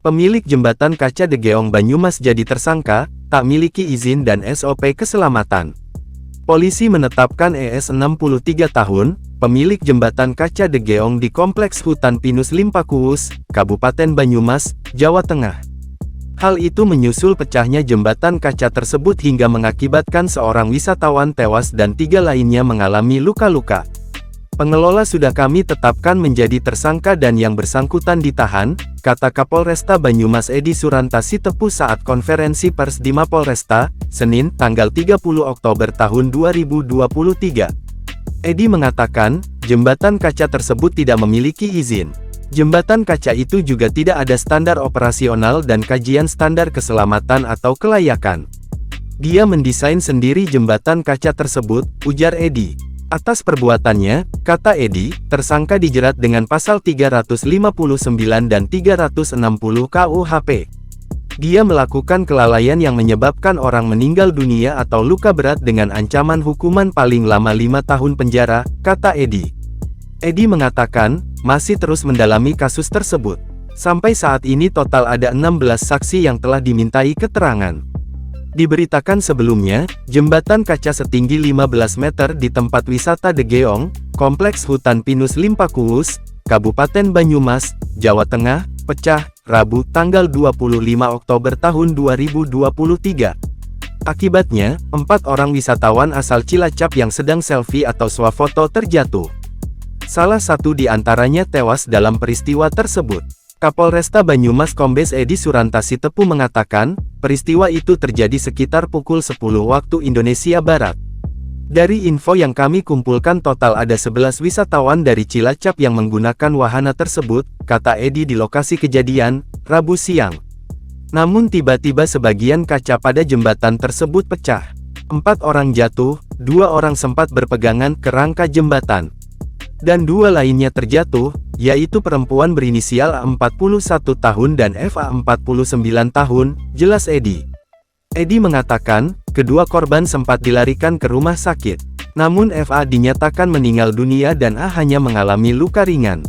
Pemilik jembatan kaca Degeong Banyumas jadi tersangka, tak miliki izin dan SOP keselamatan. Polisi menetapkan ES 63 tahun, pemilik jembatan kaca Degeong di Kompleks Hutan Pinus Limpakuwus, Kabupaten Banyumas, Jawa Tengah. Hal itu menyusul pecahnya jembatan kaca tersebut hingga mengakibatkan seorang wisatawan tewas dan 3 lainnya mengalami luka-luka. Pengelola sudah kami tetapkan menjadi tersangka dan yang bersangkutan ditahan, kata Kapolresta Banyumas Edi Surantasi Tepu saat konferensi pers di Mapolresta, Senin, tanggal 30 Oktober tahun 2023. Edi mengatakan, jembatan kaca tersebut tidak memiliki izin. Jembatan kaca itu juga tidak ada standar operasional dan kajian standar keselamatan atau kelayakan. Dia mendesain sendiri jembatan kaca tersebut, ujar Edi. Atas perbuatannya, kata Edi, tersangka dijerat dengan pasal 359 dan 360 KUHP. Dia melakukan kelalaian yang menyebabkan orang meninggal dunia atau luka berat dengan ancaman hukuman paling lama 5 tahun penjara, kata Edi. Edi mengatakan, masih terus mendalami kasus tersebut. Sampai saat ini total ada 16 saksi yang telah dimintai keterangan. Diberitakan sebelumnya, jembatan kaca setinggi 15 meter di tempat wisata Degeong, Kompleks Hutan Pinus Limpakuwus, Kabupaten Banyumas, Jawa Tengah, pecah, Rabu tanggal 25 Oktober tahun 2023. Akibatnya, 4 orang wisatawan asal Cilacap yang sedang selfie atau swafoto terjatuh. Salah satu di antaranya tewas dalam peristiwa tersebut. Kapolresta Banyumas Kombes Edi Surantasi Tepu mengatakan, peristiwa itu terjadi sekitar pukul 10 waktu Indonesia Barat. Dari info yang kami kumpulkan total ada 11 wisatawan dari Cilacap yang menggunakan wahana tersebut, kata Edi di lokasi kejadian, Rabu siang. Namun tiba-tiba sebagian kaca pada jembatan tersebut pecah. 4 orang jatuh, 2 orang sempat berpegangan ke rangka jembatan. Dan 2 lainnya terjatuh, yaitu perempuan berinisial A41 tahun dan FA 49 tahun, jelas Edi. Edi mengatakan, kedua korban sempat dilarikan ke rumah sakit. Namun FA dinyatakan meninggal dunia dan A hanya mengalami luka ringan.